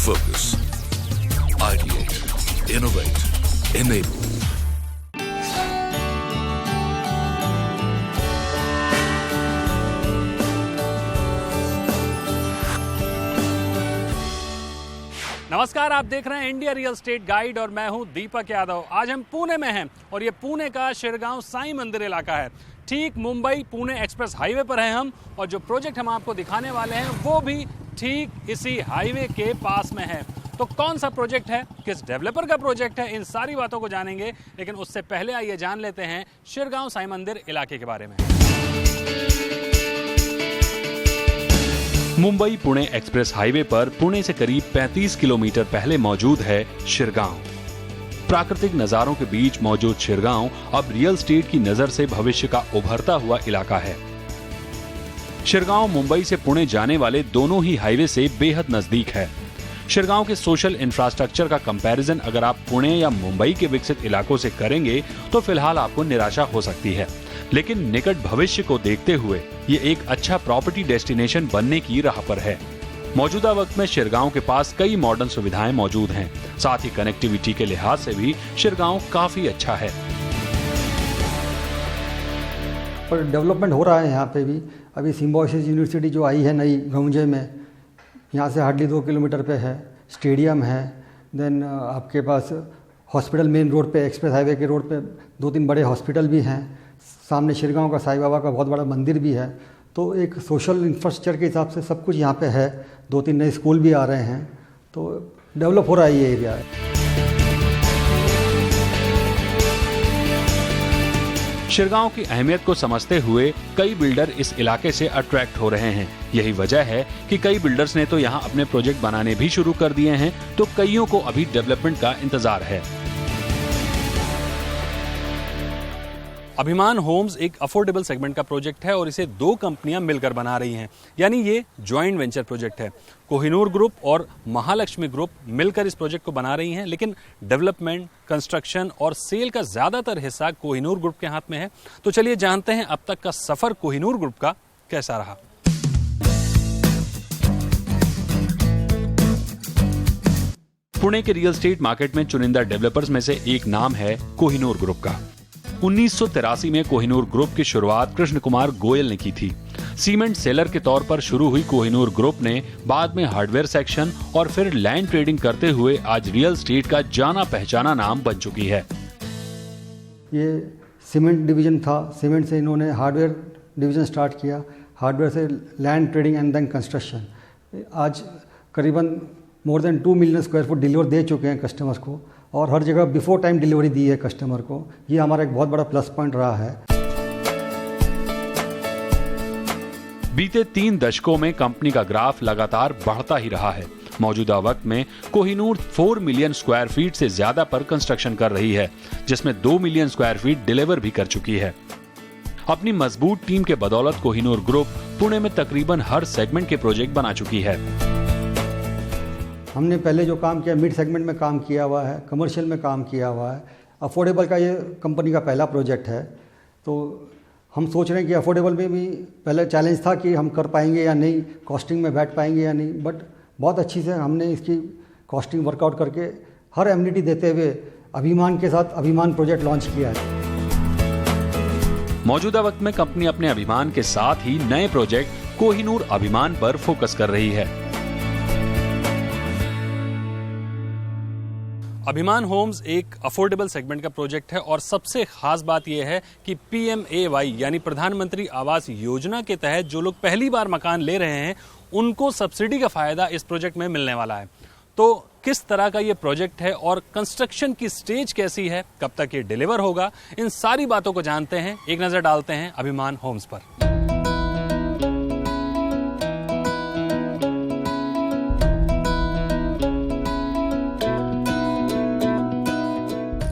Focus. Ideate. Innovate. Enable. नमस्कार, आप देख रहे हैं इंडिया रियल एस्टेट गाइड और मैं हूं दीपक यादव। आज हम पुणे में हैं और ये पुणे का शिरगांव साईं मंदिर इलाका है। ठीक मुंबई पुणे एक्सप्रेस हाईवे पर हैं हम, और जो प्रोजेक्ट हम आपको दिखाने वाले हैं वो भी ठीक इसी हाईवे के पास में है। तो कौन सा प्रोजेक्ट है, किस डेवलपर का प्रोजेक्ट है, इन सारी बातों को जानेंगे। लेकिन उससे पहले आइए जान लेते हैं शिरगांव साईं मंदिर इलाके के बारे में। मुंबई पुणे एक्सप्रेस हाईवे पर पुणे से करीब 35 किलोमीटर पहले मौजूद है शिरगांव। प्राकृतिक नजारों के बीच मौजूद शिरगांव अब रियल एस्टेट की नजर से भविष्य का उभरता हुआ इलाका है। शिरगांव मुंबई से पुणे जाने वाले दोनों ही हाईवे से बेहद नजदीक है। शिरगांव के सोशल इंफ्रास्ट्रक्चर का कंपैरिजन अगर आप पुणे या मुंबई के विकसित इलाकों से करेंगे तो फिलहाल आपको निराशा हो सकती है, लेकिन निकट भविष्य को देखते हुए ये एक अच्छा प्रॉपर्टी डेस्टिनेशन बनने की राह पर है। मौजूदा वक्त में शिरगांव के पास कई मॉडर्न सुविधाएं मौजूद हैं। साथ ही कनेक्टिविटी के लिहाज से भी शिरगांव काफी अच्छा है। पर डेवलपमेंट हो रहा है यहाँ पे भी। अभी सिम्बायोसिस यूनिवर्सिटी जो आई है नई गंजे में, यहाँ से हार्डली 2 किलोमीटर पे है। स्टेडियम है, देन आपके पास हॉस्पिटल मेन रोड पे, एक्सप्रेस हाईवे के रोड पे 2-3 बड़े हॉस्पिटल भी हैं। सामने शिरगांव का साईं बाबा का बहुत बड़ा मंदिर भी है। तो एक सोशल इंफ्रास्ट्रक्चर के हिसाब से सब कुछ यहाँ पे है। 2-3 नए स्कूल भी आ रहे हैं, तो डेवलप हो रहा है ये एरिया। शिरगांव की अहमियत को समझते हुए कई बिल्डर इस इलाके से अट्रैक्ट हो रहे हैं। यही वजह है कि कई बिल्डर्स ने तो यहाँ अपने प्रोजेक्ट बनाने भी शुरू कर दिए हैं, तो कईयों को अभी डेवलपमेंट का इंतजार है। अभिमान होम्स एक अफोर्डेबल सेगमेंट का प्रोजेक्ट है और इसे 2 कंपनियां मिलकर बना रही हैं, यानी ये जॉइंट वेंचर प्रोजेक्ट है। कोहिनूर ग्रुप और महालक्ष्मी ग्रुप मिलकर इस प्रोजेक्ट को बना रही हैं, लेकिन डेवलपमेंट, कंस्ट्रक्शन और सेल का ज्यादातर हिस्सा कोहिनूर ग्रुप के हाथ में है। तो चलिए जानते हैं अब तक का सफर कोहिनूर ग्रुप का कैसा रहा। पुणे के रियल एस्टेट मार्केट में चुनिंदा डेवलपर्स में से एक नाम है कोहिनूर ग्रुप का। 1983 में कोहिनूर ग्रुप की शुरुआत कृष्ण कुमार गोयल ने की थी। सीमेंट सेलर के तौर पर शुरू हुई कोहिनूर ग्रुप ने बाद में हार्डवेयर सेक्शन और फिर लैंड ट्रेडिंग करते हुए आज रियल एस्टेट का जाना पहचाना नाम बन चुकी है। ये सीमेंट डिवीजन था, सीमेंट से इन्होंने हार्डवेयर डिवीजन स्टार्ट किया, हार्डवेयर से land trading and then construction. आज करीबन more than 2 million square feet deliver दे चुके हैं कस्टमर्स को, और हर जगह बिफोर टाइम डिलीवरी दी है कस्टमर को। ये हमारा एक बहुत बड़ा प्लस पॉइंट रहा है। बीते 3 दशकों में कंपनी का ग्राफ लगातार बढ़ता ही रहा है। मौजूदा वक्त में कोहिनूर 4 मिलियन स्क्वायर फीट से ज्यादा पर कंस्ट्रक्शन कर रही है, जिसमें 2 मिलियन स्क्वायर फीट डिलीवर भी कर चुकी है। अपनी मजबूत टीम के बदौलत कोहिनूर ग्रुप पुणे में तकरीबन हर सेगमेंट के प्रोजेक्ट बना चुकी है। हमने पहले जो काम किया, मिड सेगमेंट में काम किया हुआ है, कमर्शियल में काम किया हुआ है। अफोर्डेबल का ये कंपनी का पहला प्रोजेक्ट है। तो हम सोच रहे हैं कि अफोर्डेबल में भी पहले चैलेंज था कि हम कर पाएंगे या नहीं, कॉस्टिंग में बैठ पाएंगे या नहीं, बट बहुत अच्छी से हमने इसकी कॉस्टिंग वर्कआउट करके हर एमिनिटी देते हुए अभिमान के साथ अभिमान प्रोजेक्ट लॉन्च किया है। मौजूदा वक्त में कंपनी अपने अभिमान के साथ ही नए प्रोजेक्ट कोहिनूर अभिमान पर फोकस कर रही है। अभिमान होम्स एक अफोर्डेबल सेगमेंट का प्रोजेक्ट है और सबसे खास बात यह है कि PMAY यानी प्रधानमंत्री आवास योजना के तहत जो लोग पहली बार मकान ले रहे हैं उनको सब्सिडी का फायदा इस प्रोजेक्ट में मिलने वाला है। तो किस तरह का ये प्रोजेक्ट है और कंस्ट्रक्शन की स्टेज कैसी है, कब तक ये डिलीवर होगा, इन सारी बातों को जानते हैं। एक नजर डालते हैं अभिमान होम्स पर।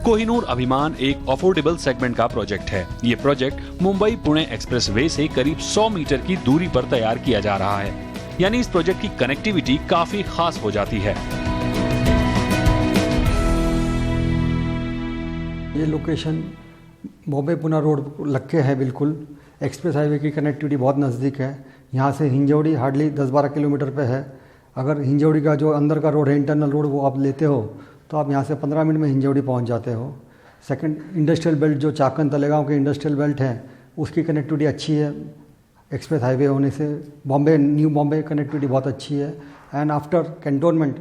कोहिनूर अभिमान एक अफोर्डेबल सेगमेंट का प्रोजेक्ट है। ये प्रोजेक्ट मुंबई पुणे एक्सप्रेसवे से करीब 100 मीटर की दूरी पर तैयार किया जा रहा है, यानी इस प्रोजेक्ट की कनेक्टिविटी काफी खास हो जाती है। ये लोकेशन बॉम्बे पुणे रोड लग के है, बिल्कुल एक्सप्रेस हाईवे की कनेक्टिविटी बहुत नज़दीक है। यहाँ से हिंजौड़ी हार्डली 10-12 किलोमीटर पे है। अगर हिंजौड़ी का जो अंदर का रोड है, इंटरनल रोड, वो आप लेते हो तो आप यहाँ से 15 मिनट में हिंजौड़ी पहुँच जाते हो। सेकंड, इंडस्ट्रियल बेल्ट जो चाकन तलेगांव के इंडस्ट्रियल बेल्ट है उसकी कनेक्टिविटी अच्छी है, एक्सप्रेस हाईवे होने से। बॉम्बे, न्यू बॉम्बे कनेक्टिविटी बहुत अच्छी है। एंड आफ्टर कैंटोनमेंट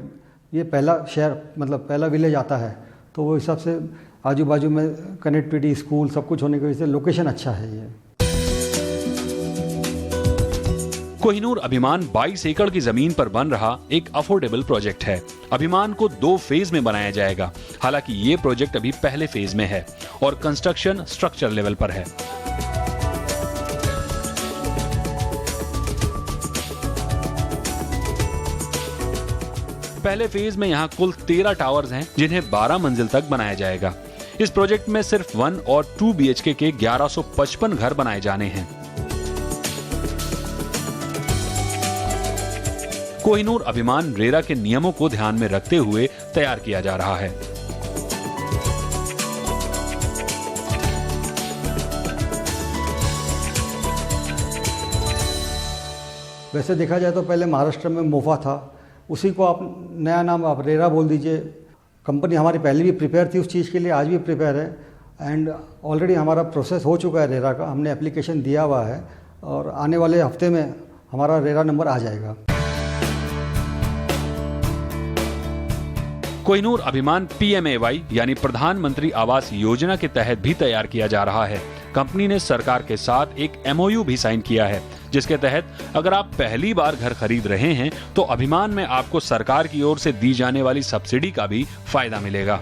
ये पहला शहर, मतलब पहला विलेज आता है, तो वो हिसाब से आजू बाजू में कनेक्टिविटी, स्कूल, सब कुछ होने की वजह से लोकेशन अच्छा है ये। कोहिनूर अभिमान 22 एकड़ की जमीन पर बन रहा एक अफोर्डेबल प्रोजेक्ट है। अभिमान को 2 फेज में बनाया जाएगा। हालांकि ये प्रोजेक्ट अभी पहले फेज में है और कंस्ट्रक्शन स्ट्रक्चर लेवल पर है। पहले फेज में यहाँ कुल 13 टावर्स हैं, जिन्हें 12 मंजिल तक बनाया जाएगा। इस प्रोजेक्ट में सिर्फ 1 और 2 BHK के 1155 घर बनाए जाने हैं। कोहिनूर अभिमान रेरा के नियमों को ध्यान में रखते हुए तैयार किया जा रहा है। वैसे देखा जाए तो पहले महाराष्ट्र में मोफा था, उसी को आप नया नाम आप रेरा बोल दीजिए। कंपनी हमारी पहले भी प्रिपेयर थी उस चीज़ के लिए, आज भी प्रिपेयर है। एंड ऑलरेडी हमारा प्रोसेस हो चुका है रेरा का, हमने एप्लीकेशन दिया हुआ है और आने वाले हफ्ते में हमारा रेरा नंबर आ जाएगा। कोहिनूर अभिमान PMAY यानी प्रधानमंत्री आवास योजना के तहत भी तैयार किया जा रहा है। कंपनी ने सरकार के साथ एक MOU भी साइन किया है, जिसके तहत अगर आप पहली बार घर खरीद रहे हैं तो अभिमान में आपको सरकार की ओर से दी जाने वाली सब्सिडी का भी फायदा मिलेगा।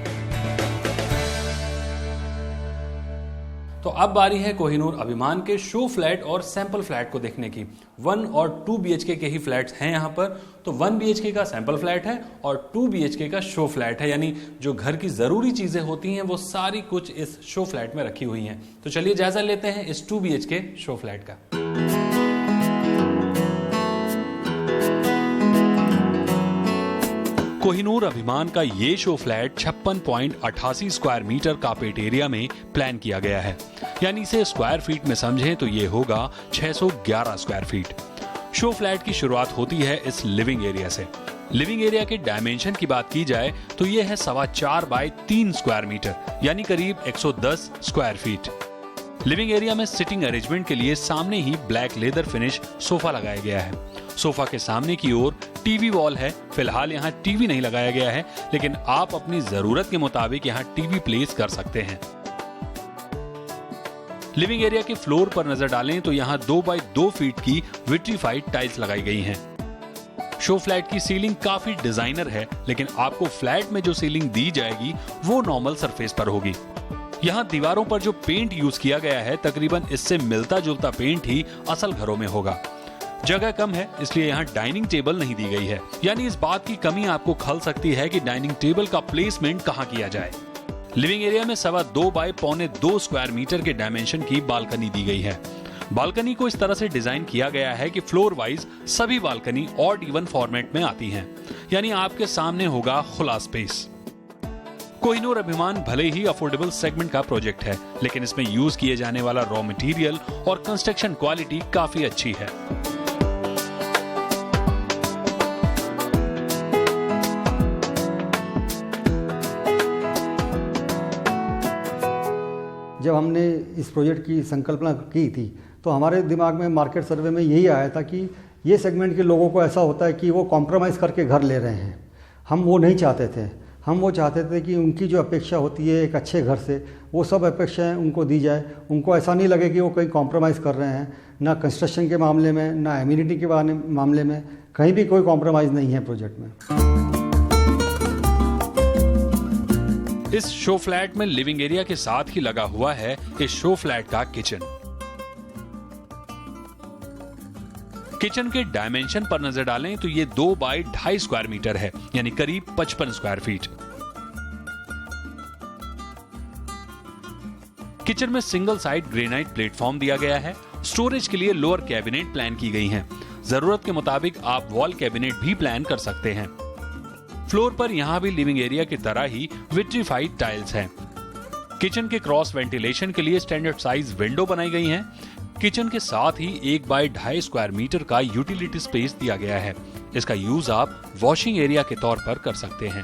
तो अब बारी है कोहिनूर अभिमान के शो फ्लैट और सैंपल फ्लैट को देखने की। 1 और 2 BHK के ही फ्लैट्स हैं यहाँ पर। तो 1 BHK का सैंपल फ्लैट है और 2 BHK का शो फ्लैट है, यानी जो घर की जरूरी चीजें होती हैं वो सारी कुछ इस शो फ्लैट में रखी हुई हैं। तो चलिए जायजा लेते हैं इस 2 BHK शो फ्लैट का। कोहिनूर अभिमान का ये show flat 56.88 square metre carpet area में प्लान किया गया है, यानी इसे स्क्वायर फीट में समझें तो ये होगा 611 स्क्वायर फीट। शो फ्लैट की शुरुआत होती है इस लिविंग एरिया से। लिविंग एरिया के डायमेंशन की बात की जाए तो ये है 4.25 बाय 3 स्क्वायर मीटर, यानी करीब 110 स्क्वायर फीट। लिविंग एरिया में सिटिंग अरेंजमेंट के लिए सामने ही ब्लैक लेदर फिनिश सोफा लगाया गया है। सोफा के सामने की ओर टीवी वॉल है। फिलहाल यहाँ टीवी नहीं लगाया गया है, लेकिन आप अपनी जरूरत के मुताबिक यहाँ टीवी प्लेस कर सकते हैं। लिविंग एरिया के फ्लोर पर नजर डालें तो यहाँ 2 बाय 2 फीट की विट्रीफाइड टाइल्स लगाई गई हैं। शो फ्लैट की सीलिंग काफी डिजाइनर है, लेकिन आपको फ्लैट में जो सीलिंग दी जाएगी वो नॉर्मल सरफेस पर होगी। यहाँ दीवारों पर जो पेंट यूज किया गया है तकरीबन इससे मिलता जुलता पेंट ही असल घरों में होगा। जगह कम है, इसलिए यहाँ डाइनिंग टेबल नहीं दी गई है, यानी इस बात की कमी आपको खल सकती है कि डाइनिंग टेबल का प्लेसमेंट कहाँ किया जाए। लिविंग एरिया में 2.25 बाय 2.25 स्क्वायर मीटर के डायमेंशन की बालकनी दी गई है। बालकनी को इस तरह से डिजाइन किया गया है कि फ्लोर वाइज सभी बालकनी ऑड इवन फॉर्मेट में आती हैं, यानी आपके सामने होगा खुला स्पेस। कोहिनूर अभिमान भले ही अफोर्डेबल सेगमेंट का प्रोजेक्ट है, लेकिन इसमें यूज किए जाने वाला रॉ मटेरियल और कंस्ट्रक्शन क्वालिटी काफी अच्छी है। जब हमने इस प्रोजेक्ट की संकल्पना की थी तो हमारे दिमाग में मार्केट सर्वे में यही आया था कि ये सेगमेंट के लोगों को ऐसा होता है कि वो कॉम्प्रोमाइज़ करके घर ले रहे हैं। हम वो नहीं चाहते थे। हम वो चाहते थे कि उनकी जो अपेक्षा होती है एक अच्छे घर से, वो सब अपेक्षाएं उनको दी जाए। उनको ऐसा नहीं लगे कि वो कहीं कॉम्प्रोमाइज़ कर रहे हैं, ना कंस्ट्रक्शन के मामले में, ना एम्यूनिटी के मामले में, कहीं भी कोई कॉम्प्रोमाइज़ नहीं है प्रोजेक्ट में। इस शो फ्लैट में लिविंग एरिया के साथ ही लगा हुआ है इस शो फ्लैट का किचन। किचन के डायमेंशन पर नजर डालें तो ये 2 बाय 2.5 स्क्वायर मीटर है, यानी करीब 55 स्क्वायर फीट। किचन में सिंगल साइड ग्रेनाइट प्लेटफॉर्म दिया गया है। स्टोरेज के लिए लोअर कैबिनेट प्लान की गई हैं। जरूरत के मुताबिक आप वॉल कैबिनेट भी प्लान कर सकते हैं। फ्लोर पर यहां भी लिविंग एरिया की तरह ही विट्रीफाइड टाइल्स हैं। किचन के क्रॉस वेंटिलेशन के लिए स्टैंडर्ड साइज विंडो बनाई गई हैं। किचन के साथ ही 1 बाय 2.5 स्क्वायर मीटर का यूटिलिटी स्पेस दिया गया है। इसका यूज आप वॉशिंग एरिया के तौर पर कर सकते हैं।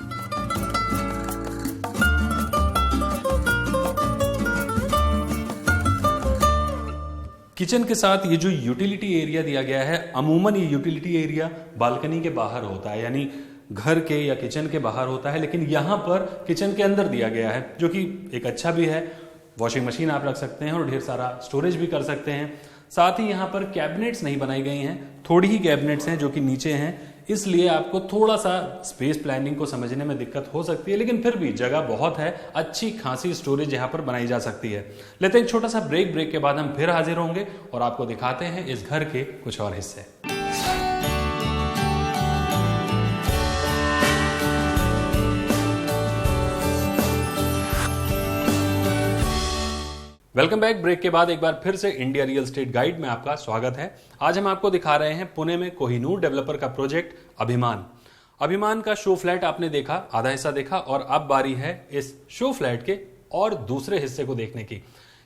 किचन के साथ ये जो यूटिलिटी एरिया दिया गया है, अमूमन ये यूटिलिटी एरिया बालकनी के बाहर होता है, यानी घर के या किचन के बाहर होता है, लेकिन यहाँ पर किचन के अंदर दिया गया है, जो कि एक अच्छा भी है। वॉशिंग मशीन आप रख सकते हैं और ढेर सारा स्टोरेज भी कर सकते हैं। साथ ही यहाँ पर कैबिनेट्स नहीं बनाई गई हैं, थोड़ी ही कैबिनेट्स हैं जो कि नीचे हैं, इसलिए आपको थोड़ा सा स्पेस प्लानिंग को समझने में दिक्कत हो सकती है, लेकिन फिर भी जगह बहुत है, अच्छी खासी स्टोरेज यहाँ पर बनाई जा सकती है। लेते हैं एक छोटा सा ब्रेक के बाद हम फिर हाजिर होंगे और आपको दिखाते हैं इस घर के कुछ और हिस्से। Welcome back. ब्रेक के बाद एक बार फिर से इंडिया रियल एस्टेट गाइड में आपका स्वागत है। आज हम आपको दिखा रहे हैं पुणे में कोहिनूर डेवलपर का प्रोजेक्ट अभिमान। अभिमान का शो फ्लैट आपने देखा, आधा हिस्सा देखा, और अब बारी है इस शो फ्लैट के और दूसरे हिस्से को देखने की।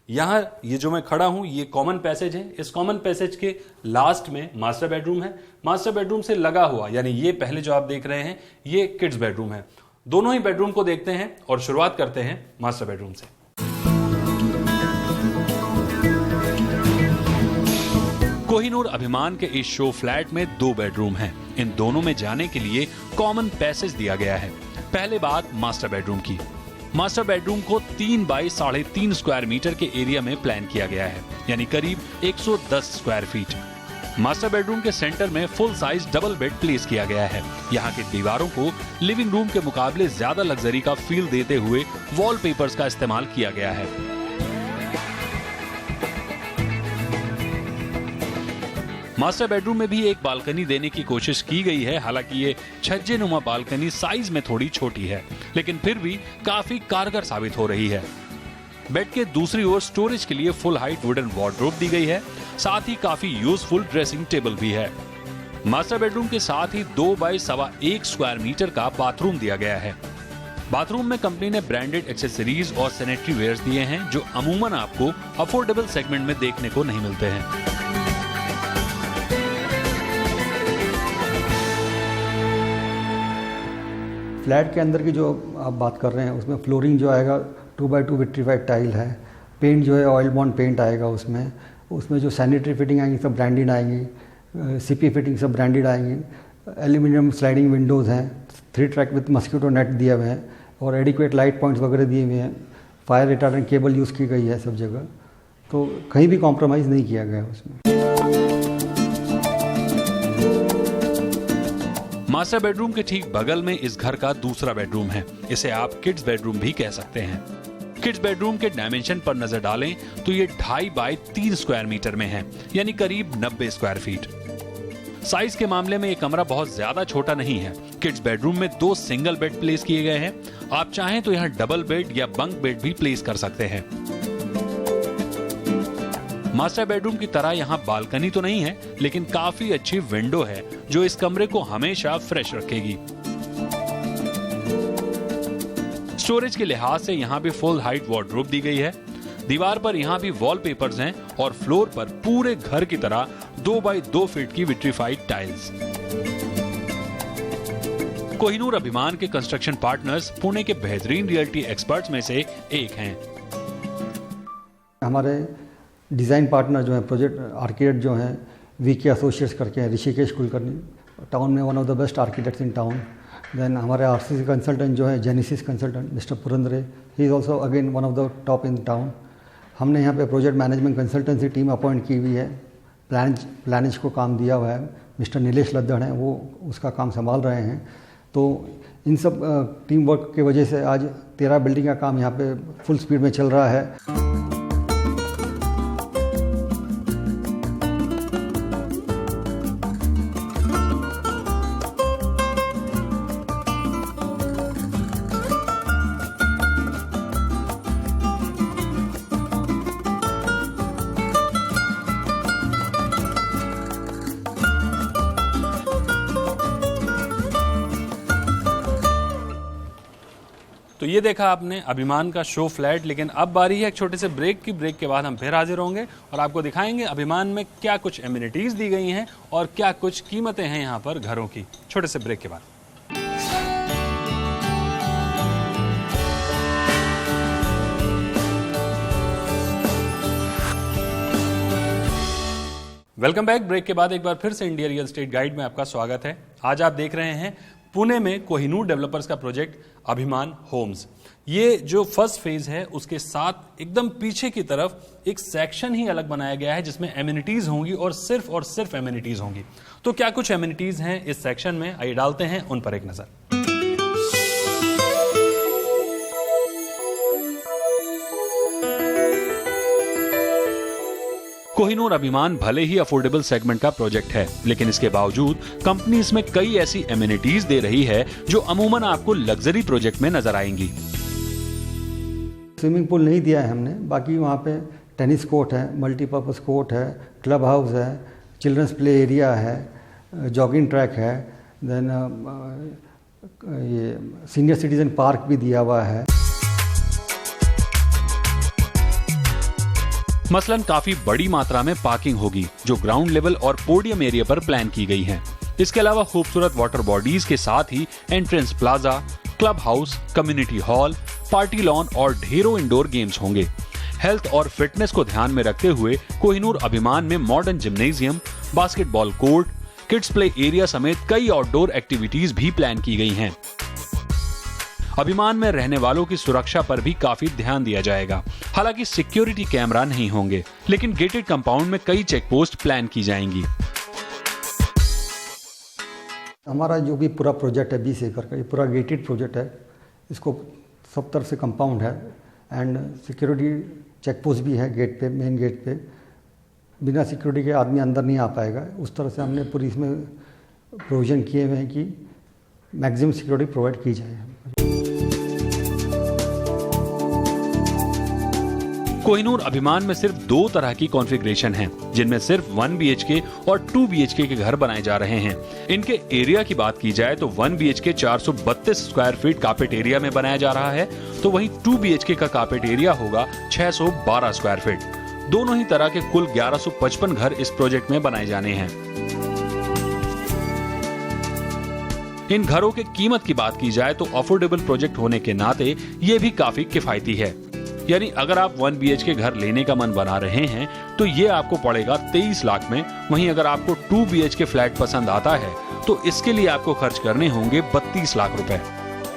यहाँ ये जो मैं खड़ा हूं, ये कॉमन पैसेज है। इस कॉमन पैसेज के लास्ट में मास्टर बेडरूम है। मास्टर बेडरूम से लगा हुआ, यानी ये पहले जो आप देख रहे हैं, ये किड्स बेडरूम है। दोनों ही बेडरूम को देखते हैं और शुरुआत करते हैं मास्टर बेडरूम से। कोहिनूर अभिमान के इस शो फ्लैट में 2 बेडरूम हैं। इन दोनों में जाने के लिए कॉमन पैसेज दिया गया है। पहले बात मास्टर बेडरूम की। मास्टर बेडरूम को 3 बाई 3.5 स्क्वायर मीटर के एरिया में प्लान किया गया है, यानी करीब 110 स्क्वायर फीट। मास्टर बेडरूम के सेंटर में full size double bed place किया गया है। यहाँ की दीवारों को लिविंग रूम के मुकाबले ज्यादा लग्जरी का फील देते हुए वॉलपेपर्स का इस्तेमाल किया गया है। मास्टर बेडरूम में भी एक बालकनी देने की कोशिश की गई है। हालांकि ये छज्जेनुमा बालकनी साइज में थोड़ी छोटी है, लेकिन फिर भी काफी कारगर साबित हो रही है। बेड के दूसरी ओर स्टोरेज के लिए फुल हाइट वुडन वार्डरोब दी गई है, साथ ही काफी यूजफुल ड्रेसिंग टेबल भी है। मास्टर बेडरूम के साथ ही 2 बाई 1.25 स्क्वायर मीटर का बाथरूम दिया गया है। बाथरूम में कंपनी ने ब्रांडेड एक्सेसरीज और सैनिटरी वेयर्स दिए हैं, जो अमूमन आपको अफोर्डेबल सेगमेंट में देखने को नहीं मिलते हैं। फ्लैट के अंदर की जो आप बात कर रहे हैं, उसमें फ्लोरिंग जो आएगा 2x2 विट्रीफाइड टाइल है। पेंट जो है ऑयल बॉन्ड पेंट आएगा उसमें जो सैनिटरी फिटिंग आएंगी सब ब्रांडेड आएंगी। सीपी फिटिंग सब ब्रांडेड आएंगी। एल्यूमिनियम स्लाइडिंग विंडोज़ हैं। 3 ट्रैक विद मस्कीटो नेट दिए हुए हैं और एडिक्वेट लाइट पॉइंट्स वगैरह दिए हुए हैं। फायर रिटार्डेंट केबल यूज़ की गई है सब जगह, तो कहीं भी कॉम्प्रोमाइज़ नहीं किया गया उसमें। मास्टर बेडरूम के ठीक बगल में इस घर का दूसरा बेडरूम है। इसे आप किड्स बेडरूम भी कह सकते हैं। किड्स बेडरूम के डायमेंशन पर नजर डालें तो ये 2.5 बाई 3 स्क्वायर मीटर में है, यानी करीब 90 स्क्वायर फीट। साइज के मामले में ये कमरा बहुत ज्यादा छोटा नहीं है। किड्स बेडरूम में 2 सिंगल बेड प्लेस किए गए हैं। आप चाहें तो यहाँ डबल बेड या बंक बेड भी प्लेस कर सकते हैं। मास्टर बेडरूम की तरह यहाँ बालकनी तो नहीं है, लेकिन काफी अच्छी विंडो है जो इस कमरे को हमेशा फ्रेश रखेगी। स्टोरेज के लिहाज से यहाँ भी फुल हाइट वार्डरोब दी गई है। दीवार पर यहाँ भी वॉलपेपर्स हैं और फ्लोर पर पूरे घर की तरह 2 बाई 2 फीट की विट्रीफाइड टाइल्स। कोहिनूर अभिमान के कंस्ट्रक्शन पार्टनर्स पुणे के बेहतरीन रियल्टी एक्सपर्ट्स में से एक हैं। हमारे डिज़ाइन पार्टनर जो है, प्रोजेक्ट आर्किटेक्ट जो हैं, वीके एसोसिएट्स करके हैं, ऋषिकेश कुलकर्णी, टाउन में one of the best architects in town. Then हमारे आरसीसी कंसल्टेंट जो है, Genesis consultant mister Purandare, he is also again one of the top in town. हमने यहाँ पे project management consultancy team appoint की हुई है। प्लानिज को काम दिया हुआ है, मिस्टर नीलेश लद्दड़ हैं, वो उसका काम संभाल रहे हैं। तो इन सब टीम वर्क की वजह से आज 13 बिल्डिंग का काम यहाँ पे फुल स्पीड में चल रहा है। तो ये देखा आपने अभिमान का शो फ्लैट, लेकिन अब बारी है एक छोटे से ब्रेक की। ब्रेक के बाद हम फिर हाजिर होंगे और आपको दिखाएंगे अभिमान में क्या कुछ एमिनिटीज दी गई हैं और क्या कुछ कीमतें हैं यहाँ पर घरों की। छोटे से ब्रेक के बाद वेलकम बैक। ब्रेक के बाद एक बार फिर से इंडिया रियल एस्टेट गाइड में आपका स्वागत है। आज आप देख रहे हैं पुणे में कोहिनूर डेवलपर्स का प्रोजेक्ट अभिमान होम्स। ये जो फर्स्ट फेज है उसके साथ एकदम पीछे की तरफ एक सेक्शन ही अलग बनाया गया है जिसमें एमिनिटीज होंगी और सिर्फ एमिनिटीज होंगी। तो क्या कुछ एमिनिटीज हैं इस सेक्शन में, आइए डालते हैं उन पर एक नजर। कोहिनूर अभिमान भले ही अफोर्डेबल सेगमेंट का प्रोजेक्ट है, लेकिन इसके बावजूद कंपनी इसमें कई ऐसी एमिनिटीज दे रही है जो अमूमन आपको लग्जरी प्रोजेक्ट में नजर आएंगी। स्विमिंग पूल नहीं दिया है हमने, बाकी वहाँ पे टेनिस कोर्ट है, मल्टीपर्पज़ कोर्ट है, क्लब हाउस है, चिल्ड्रंस प्ले एरिया है, जॉगिंग ट्रैक है, देन ये सीनियर सिटीजन पार्क भी दिया हुआ है। मसलन काफी बड़ी मात्रा में पार्किंग होगी जो ग्राउंड लेवल और पोडियम एरिया पर प्लान की गई है। इसके अलावा खूबसूरत वाटर बॉडीज के साथ ही entrance plaza, club house, community hall, party lawn और ढेरों इंडोर गेम्स होंगे। हेल्थ और फिटनेस को ध्यान में रखते हुए कोहिनूर अभिमान में modern gymnasium, basketball court, kids play area समेत कई आउटडोर एक्टिविटीज भी प्लान की गई हैं। अभिमान में रहने वालों की सुरक्षा पर भी काफी ध्यान दिया जाएगा। हालांकि सिक्योरिटी कैमरा नहीं होंगे, लेकिन गेटेड कंपाउंड में कई चेक पोस्ट प्लान की जाएंगी। हमारा जो भी पूरा प्रोजेक्ट है 20 एकड़ का, ये पूरा गेटेड प्रोजेक्ट है। इसको सब तरफ से कंपाउंड है एंड सिक्योरिटी चेक पोस्ट भी है गेट पे, मेन गेट पे। बिना सिक्योरिटी के आदमी अंदर नहीं आ पाएगा। उस तरह से हमने पूरी इसमें प्रोविजन किए हुए हैं कि मैक्सिमम सिक्योरिटी प्रोवाइड की जाए। कोहिनूर अभिमान में सिर्फ 2 तरह की कॉन्फ़िगरेशन है, जिनमें सिर्फ 1 BHK और 2 BHK के घर बनाए जा रहे हैं। इनके एरिया की बात की जाए तो 1 BHK 432 square feet carpet area में बनाया जा रहा है, तो वहीं 2 BHK का कार्पेट एरिया होगा 612 स्क्वायर फीट। दोनों ही तरह के कुल 1155 घर इस प्रोजेक्ट में बनाए जाने हैं। इन घरों के कीमत की बात की जाए तो अफोर्डेबल प्रोजेक्ट होने के नाते ये भी काफी किफायती है। यानी अगर आप 1 BHK घर लेने का मन बना रहे हैं तो ये आपको पड़ेगा 23 लाख में। वहीं अगर आपको 2 BHK फ्लैट पसंद आता है तो इसके लिए आपको खर्च करने होंगे 32 लाख रुपए।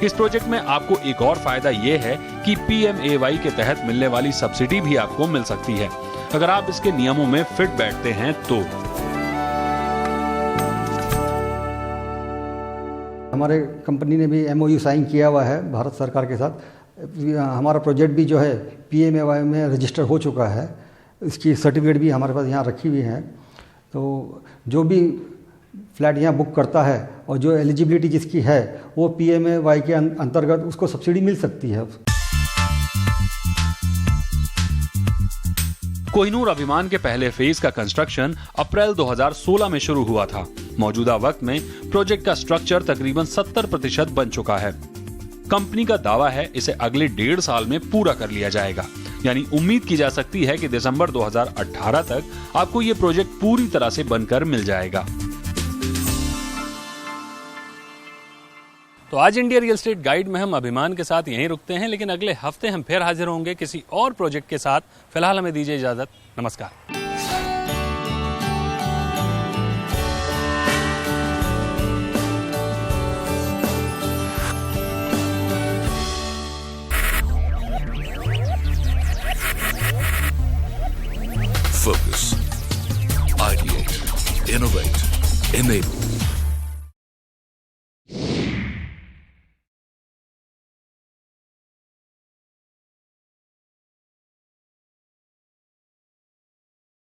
इस प्रोजेक्ट में आपको एक और फायदा ये है कि PMAY के तहत मिलने वाली सब्सिडी भी आपको मिल सकती है, अगर आप इसके नियमों में फिट बैठते हैं तो। हमारे कंपनी ने भी MOU साइन किया हुआ है भारत सरकार के साथ। हमारा प्रोजेक्ट भी जो है PMAY में रजिस्टर हो चुका है। इसकी सर्टिफिकेट भी हमारे पास यहाँ रखी हुई है। तो जो भी फ्लैट यहाँ बुक करता है और जो एलिजिबिलिटी जिसकी है वो PMAY के अंतर्गत उसको सब्सिडी मिल सकती है। कोहिनूर अभिमान के पहले फेज का कंस्ट्रक्शन अप्रैल 2016 में शुरू हुआ था। मौजूदा वक्त में प्रोजेक्ट का स्ट्रक्चर तकरीबन 70% बन चुका है। कंपनी का दावा है इसे अगले 1.5 साल में पूरा कर लिया जाएगा। यानी उम्मीद की जा सकती है कि दिसंबर 2018 तक आपको ये प्रोजेक्ट पूरी तरह से बनकर मिल जाएगा। तो आज इंडिया रियल एस्टेट गाइड में हम अभिमान के साथ यहीं रुकते हैं, लेकिन अगले हफ्ते हम फिर हाजिर होंगे किसी और प्रोजेक्ट के साथ। फिलहाल हमें दीजिए इजाजत। नमस्कार। Focus, ideate, innovate, enable.